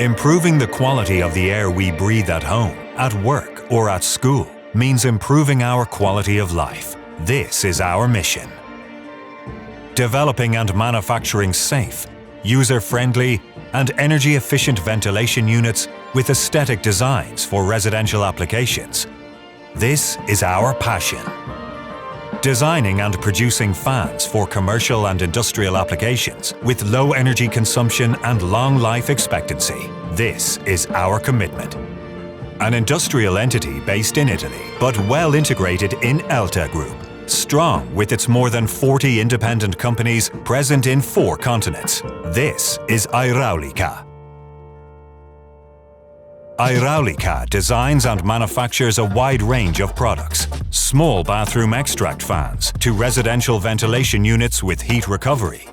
Improving the quality of the air we breathe at home, at work, or at school means improving our quality of life. This is our mission. Developing and manufacturing safe, user-friendly, and energy-efficient ventilation units with aesthetic designs for residential applications. This is our passion. Designing and producing fans for commercial and industrial applications with low energy consumption and long life expectancy. This is our commitment. An industrial entity based in Italy, but well integrated in Elta Group. Strong with its more than 40 independent companies present in 4 continents. This is Aerauliqa. Aerauliqa designs and manufactures a wide range of products. Small bathroom extract fans to residential ventilation units with heat recovery.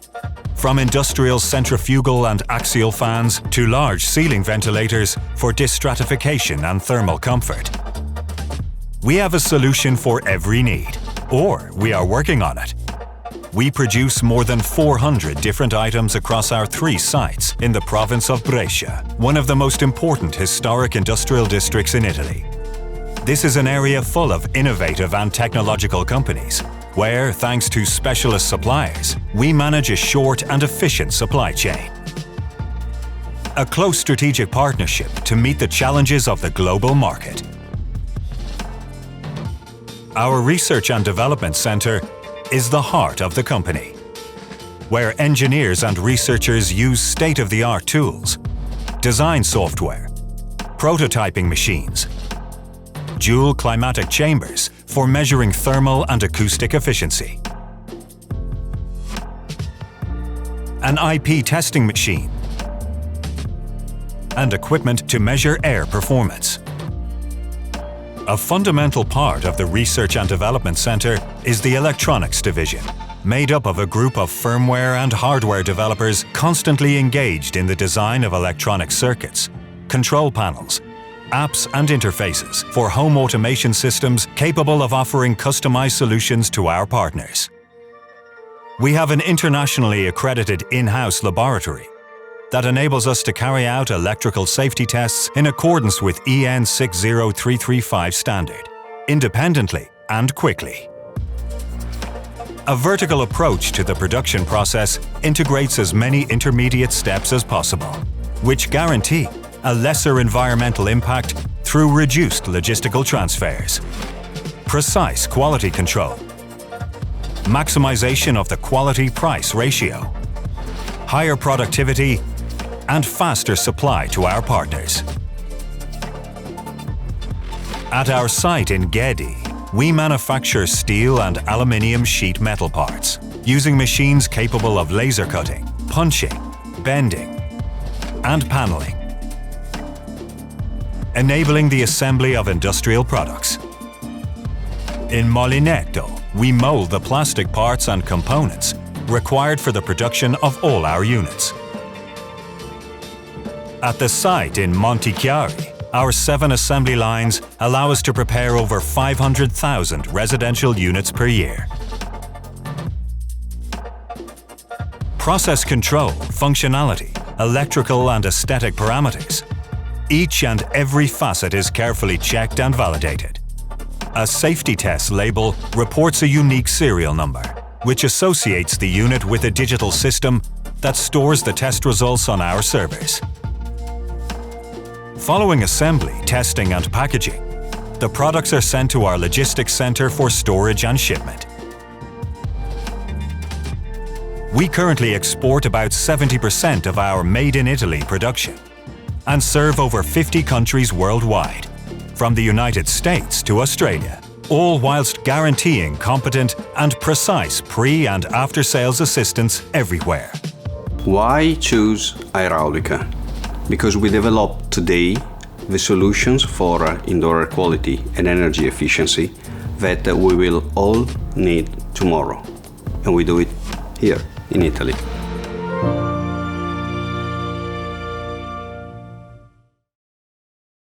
From industrial centrifugal and axial fans to large ceiling ventilators for distratification and thermal comfort. We have a solution for every need, or we are working on it. We produce more than 400 different items across our 3 sites in the province of Brescia, one of the most important historic industrial districts in Italy. This is an area full of innovative and technological companies, where, thanks to specialist suppliers, we manage a short and efficient supply chain. A close strategic partnership to meet the challenges of the global market. Our Research and Development Center is the heart of the company, where engineers and researchers use state-of-the-art tools, design software, prototyping machines, dual climatic chambers for measuring thermal and acoustic efficiency, an IP testing machine, and equipment to measure air performance. A fundamental part of the Research and Development Center is the Electronics Division, made up of a group of firmware and hardware developers constantly engaged in the design of electronic circuits, control panels, apps and interfaces for home automation systems capable of offering customized solutions to our partners. We have an internationally accredited in-house laboratory that enables us to carry out electrical safety tests in accordance with EN 60335 standard, independently and quickly. A vertical approach to the production process integrates as many intermediate steps as possible, which guarantee a lesser environmental impact through reduced logistical transfers, precise quality control, maximization of the quality-price ratio, higher productivity, and faster supply to our partners. At our site in Gedi, we manufacture steel and aluminium sheet metal parts, using machines capable of laser cutting, punching, bending, and paneling, enabling the assembly of industrial products. In Molinetto, we mold the plastic parts and components required for the production of all our units. At the site in Montichiari, our 7 assembly lines allow us to prepare over 500,000 residential units per year. Process control, functionality, electrical and aesthetic parameters. Each and every facet is carefully checked and validated. A safety test label reports a unique serial number, which associates the unit with a digital system that stores the test results on our servers. Following assembly, testing and packaging, the products are sent to our logistics center for storage and shipment. We currently export about 70% of our Made in Italy production and serve over 50 countries worldwide, from the United States to Australia, all whilst guaranteeing competent and precise pre- and after-sales assistance everywhere. Why choose Aerauliqa? Because we develop today the solutions for indoor air quality and energy efficiency that we will all need tomorrow. And we do it here in Italy.